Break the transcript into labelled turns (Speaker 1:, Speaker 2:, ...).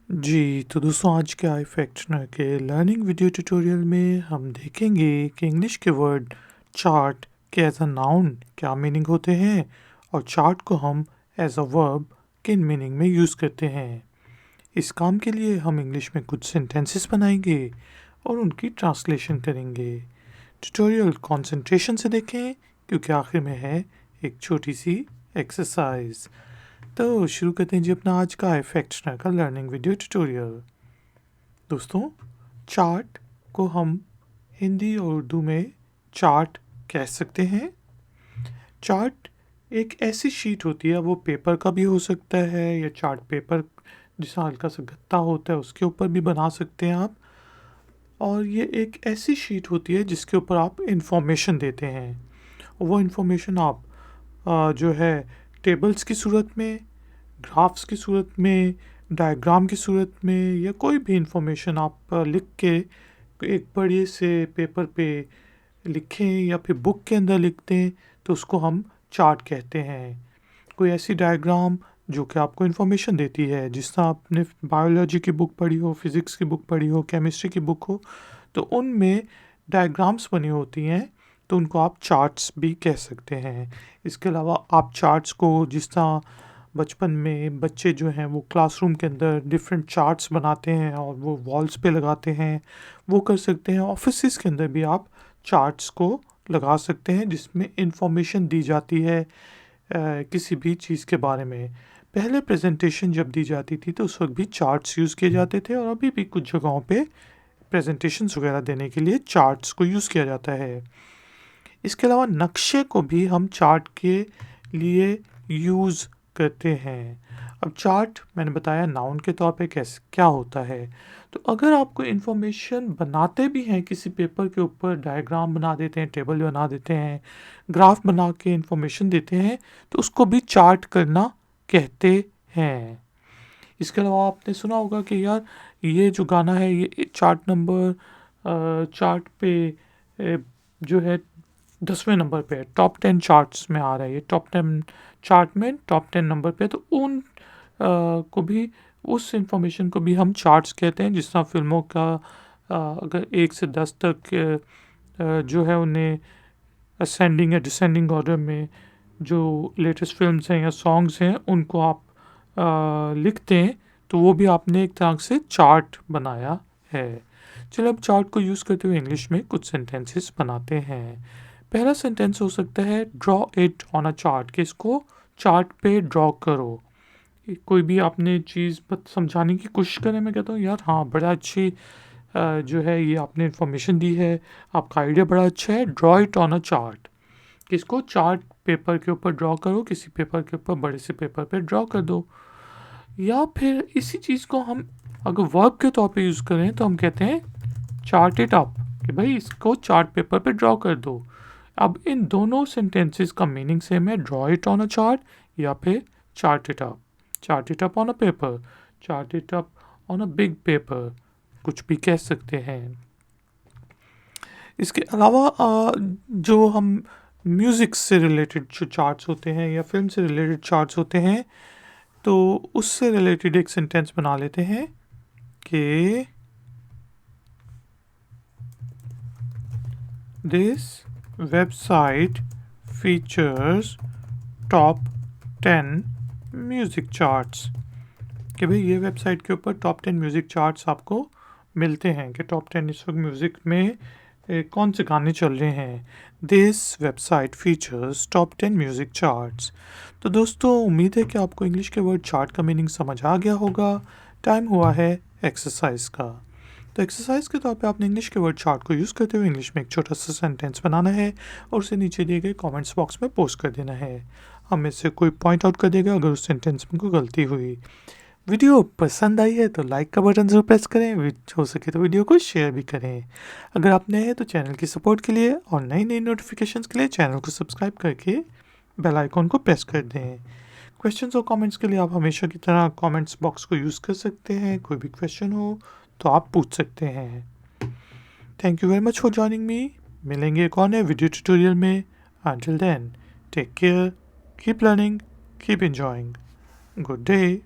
Speaker 1: जी, तो दोस्तों आज के iFactner के लर्निंग वीडियो ट्यूटोरियल में हम देखेंगे कि इंग्लिश के वर्ड चार्ट के एज अ नाउन क्या मीनिंग होते हैं और चार्ट को हम एज अ वर्ब किन मीनिंग में यूज़ करते हैं। इस काम के लिए हम इंग्लिश में कुछ सेंटेंसेस बनाएंगे और उनकी ट्रांसलेशन करेंगे। ट्यूटोरियल कंसंट्रेशन से देखें क्योंकि आखिर में है एक छोटी सी एक्सरसाइज। तो शुरू करते हैं जी अपना आज का इफेक्टनर का लर्निंग वीडियो ट्यूटोरियल। दोस्तों, चार्ट को हम हिंदी और उर्दू में चार्ट कह सकते हैं। चार्ट एक ऐसी शीट होती है, वो पेपर का भी हो सकता है या चार्ट पेपर जैसा हल्का सा गत्ता होता है उसके ऊपर भी बना सकते हैं आप। और ये एक ऐसी शीट होती है जिसके ऊपर आप इंफॉर्मेशन देते हैं। वो इंफॉर्मेशन आप जो है टेबल्स की सूरत में, ग्राफ्स की सूरत में, डायग्राम की सूरत में या कोई भी इंफॉर्मेशन आप लिख के एक बड़े से पेपर पे लिखें या फिर बुक के अंदर लिख दें तो उसको हम चार्ट कहते हैं। कोई ऐसी डायग्राम जो कि आपको इन्फॉर्मेशन देती है, जिस तरह आपने बायोलॉजी की बुक पढ़ी हो, फिज़िक्स की बुक पढ़ी हो, केमिस्ट्री की बुक हो, तो उनमें डायग्राम्स बनी होती हैं तो उनको आप चार्ट्स भी कह सकते हैं। इसके अलावा आप चार्ट्स को जिस तरह बचपन में बच्चे जो हैं वो क्लासरूम के अंदर डिफरेंट चार्ट्स बनाते हैं और वो वॉल्स पे लगाते हैं, वो कर सकते हैं। ऑफिसेस के अंदर भी आप चार्ट्स को लगा सकते हैं जिसमें इंफॉर्मेशन दी जाती है किसी भी चीज़ के बारे में। पहले प्रेजेंटेशन जब दी जाती थी तो उस वक्त भी चार्ट्स यूज़ किए जाते थे और अभी भी कुछ जगहों पे प्रेजेंटेशंस वगैरह देने के लिए चार्ट्स को यूज़ किया जाता है। इसके अलावा नक्शे को भी हम चार्ट के लिए यूज़ करते हैं। अब चार्ट मैंने बताया नाउन के तौर पे कैसे क्या होता है। तो अगर आपको इन्फॉर्मेशन बनाते भी हैं किसी पेपर के ऊपर, डायग्राम बना देते हैं, टेबल बना देते हैं, ग्राफ बना के इन्फॉर्मेशन देते हैं, तो उसको भी चार्ट करना कहते हैं। इसके अलावा आपने सुना होगा कि यार ये जो गाना है ये चार्ट पे जो है 10वें नंबर पे, टॉप 10 चार्ट्स में आ रहा है, ये टॉप 10 चार्ट में टॉप 10 नंबर पे। तो उन को भी, उस इंफॉर्मेशन को भी हम चार्ट्स कहते हैं। जिस तरह फिल्मों का अगर 1 से 10 तक जो है उन्हें असेंडिंग या डिसेंडिंग ऑर्डर में जो लेटेस्ट फिल्म्स हैं या सॉन्ग्स हैं उनको आप लिखते हैं, तो वो भी आपने एक तरह से चार्ट बनाया है। चलो अब चार्ट को यूज़ करते हुए इंग्लिश में कुछ सेंटेंसेस बनाते हैं। पहला सेंटेंस हो सकता है draw it on a chart, कि इसको चार्ट पे ड्रॉ करो। कोई भी आपने चीज़ समझाने की कोशिश करें, मैं कहता हूँ यार हाँ बड़ा अच्छी जो है ये आपने इन्फॉर्मेशन दी है, आपका आइडिया बड़ा अच्छा है, draw it on a chart, इसको चार्ट पेपर के ऊपर ड्रॉ करो, किसी पेपर के ऊपर, बड़े से पेपर पे ड्रॉ कर दो। या फिर इसी चीज़ को हम अगर वर्ब के तौर पे यूज़ करें तो हम कहते हैं चार्ट इट अप, कि भाई इसको चार्ट पेपर पे ड्रॉ कर दो। अब इन दोनों सेंटेंसेस का मीनिंग सेम है, draw it on a chart या फिर chart it up on a paper, chart it up on a big paper, कुछ भी कह सकते हैं। इसके अलावा जो हम म्यूज़िक से रिलेटेड जो चार्ट्स होते हैं या फिल्म से रिलेटेड चार्ट्स होते हैं, तो उससे रिलेटेड एक सेंटेंस बना लेते हैं कि this website features top 10 music charts, कि भाई ये वेबसाइट के ऊपर टॉप 10 म्यूज़िक चार्ट्स आपको मिलते हैं कि टॉप 10 इस वक्त म्यूज़िक में कौन से गाने चल रहे हैं। This website features top 10 music charts. तो दोस्तों, उम्मीद है कि आपको इंग्लिश के वर्ड चार्ट का मीनिंग समझ आ गया होगा। टाइम हुआ है एक्सरसाइज का। तो एक्सरसाइज के तौर पे आपने इंग्लिश के वर्ड चार्ट को यूज़ करते हुए इंग्लिश में एक छोटा सा सेंटेंस बनाना है और उसे नीचे दिए गए कमेंट्स बॉक्स में पोस्ट कर देना है। हम इससे कोई पॉइंट आउट कर देगा अगर उस सेंटेंस में कोई गलती हुई। वीडियो पसंद आई है तो लाइक का बटन ज़रूर प्रेस करें, हो सके तो वीडियो को शेयर भी करें। अगर आप नए हैं तो चैनल की सपोर्ट के लिए और नई नई नोटिफिकेशंस के लिए चैनल को सब्सक्राइब करके बेल आइकॉन को प्रेस कर दें। क्वेश्चंस और कमेंट्स के लिए आप हमेशा की तरह कमेंट्स बॉक्स को यूज़ कर सकते हैं। कोई भी क्वेश्चन हो तो आप पूछ सकते हैं। Thank you very much for joining me. मिलेंगे एक और नए वीडियो ट्यूटोरियल में। Until then, take care, keep learning, keep enjoying. Good day.